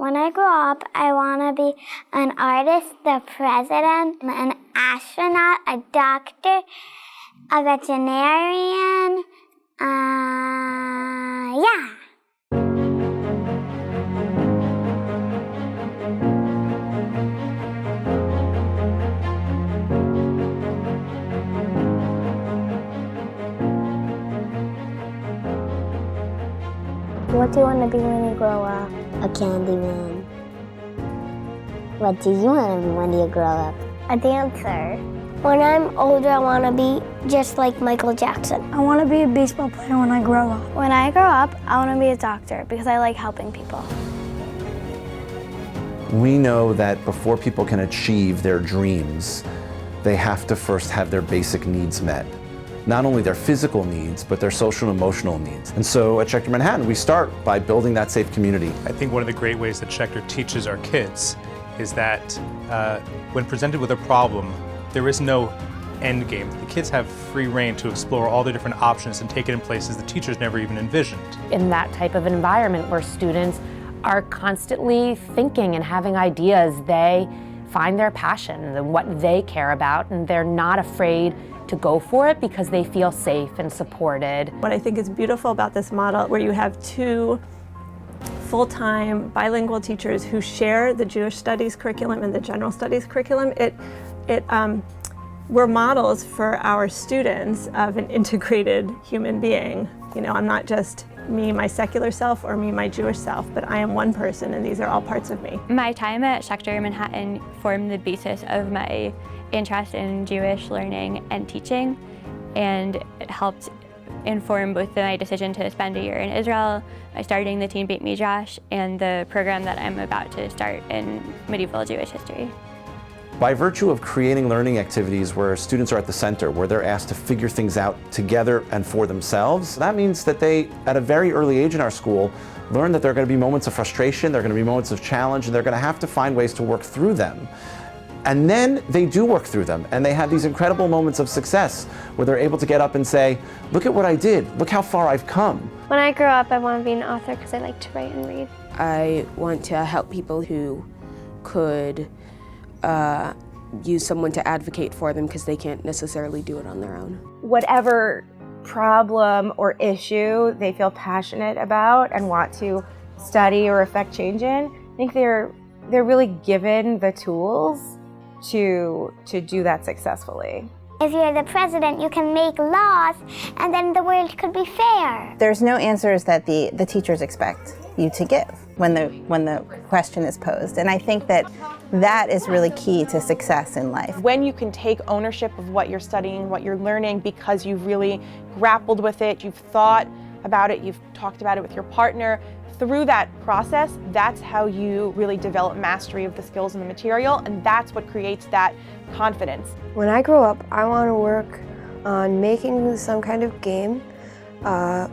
When I grow up, I want to be an artist, the president, an astronaut, a doctor, a veterinarian. Yeah. What do you want to be when you grow up? A candy man. What do you want to be when you grow up? A dancer. When I'm older, I want to be just like Michael Jackson. I want to be a baseball player when I grow up. When I grow up, I want to be a doctor because I like helping people. We know that before people can achieve their dreams, they have to first have their basic needs met. Not only their physical needs, but their social and emotional needs. And so at Schechter Manhattan, we start by building that safe community. I think one of the great ways that Schechter teaches our kids is that when presented with a problem, there is no end game. The kids have free rein to explore all the different options and take it in places the teachers never even envisioned. In that type of environment where students are constantly thinking and having ideas, they find their passion and what they care about, and they're not afraid to go for it because they feel safe and supported. What I think is beautiful about this model, where you have two full-time bilingual teachers who share the Jewish studies curriculum and the general studies curriculum, we're models for our students of an integrated human being. You know, I'm not just me, my secular self, or me, my Jewish self, but I am one person, and these are all parts of me. My time at Schechter Manhattan formed the basis of my interest in Jewish learning and teaching, and it helped inform both my decision to spend a year in Israel by starting the Teen Beit Midrash and the program that I'm about to start in medieval Jewish history. By virtue of creating learning activities where students are at the center, where they're asked to figure things out together and for themselves, that means that they, at a very early age in our school, learn that there are going to be moments of frustration, there are going to be moments of challenge, and they're going to have to find ways to work through them. And then they do work through them, and they have these incredible moments of success where they're able to get up and say, look at what I did, look how far I've come. When I grow up, I want to be an author because I like to write and read. I want to help people who could use someone to advocate for them because they can't necessarily do it on their own. Whatever problem or issue they feel passionate about and want to study or affect change in, I think they're really given the tools to do that successfully. If you're the president, you can make laws, and then the world could be fair. There's no answers that the teachers expect you to give when the question is posed. And I think that is really key to success in life. When you can take ownership of what you're studying, what you're learning, because you've really grappled with it, you've thought about it, you've talked about it with your partner, through that process, that's how you really develop mastery of the skills and the material, and that's what creates that confidence. When I grow up, I want to work on making some kind of game,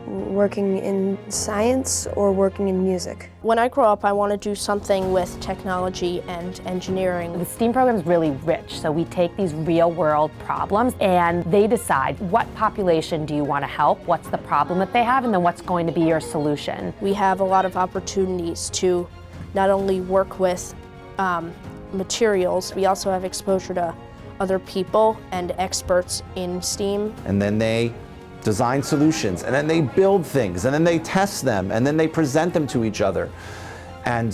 working in science or working in music. When I grow up, I want to do something with technology and engineering. The STEAM program is really rich, so we take these real-world problems and they decide what population do you want to help, what's the problem that they have, and then what's going to be your solution. We have a lot of opportunities to not only work with materials, we also have exposure to other people and experts in STEAM. And then they design solutions, and then they build things, and then they test them, and then they present them to each other. And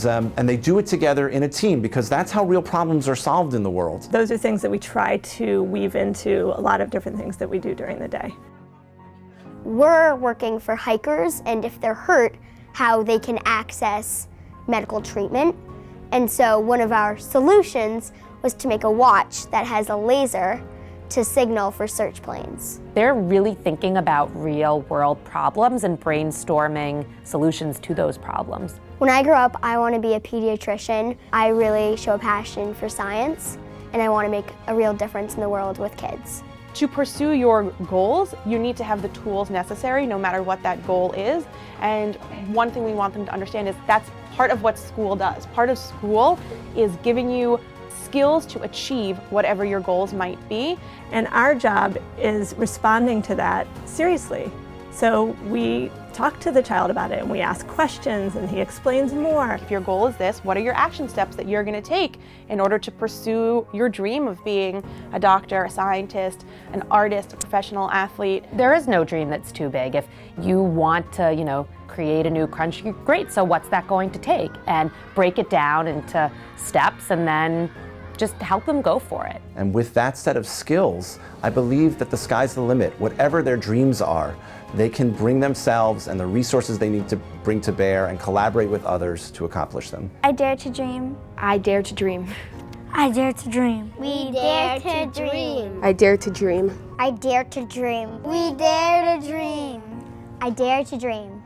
they do it together in a team, because that's how real problems are solved in the world. Those are things that we try to weave into a lot of different things that we do during the day. We're working for hikers, and if they're hurt, how they can access medical treatment. And so one of our solutions was to make a watch that has a laser to signal for search planes. They're really thinking about real-world problems and brainstorming solutions to those problems. When I grow up, I want to be a pediatrician. I really show a passion for science, and I want to make a real difference in the world with kids. To pursue your goals, you need to have the tools necessary, no matter what that goal is. And one thing we want them to understand is that's part of what school does. Part of school is giving you skills to achieve whatever your goals might be. And our job is responding to that seriously, So we talk to the child about it and we ask questions and he explains more. If your goal is this, what are your action steps that you're going to take in order to pursue your dream of being a doctor, a scientist, an artist, a professional athlete? There is no dream that's too big. If you want to, create a new country, great, so what's that going to take? And break it down into steps and then just help them go for it. And with that set of skills, I believe that the sky's the limit. Whatever their dreams are, they can bring themselves and the resources they need to bring to bear and collaborate with others to accomplish them. I dare to dream. I dare to dream. I dare to dream. We dare to dream. I dare to dream. I dare to dream. We dare to dream. I dare to dream.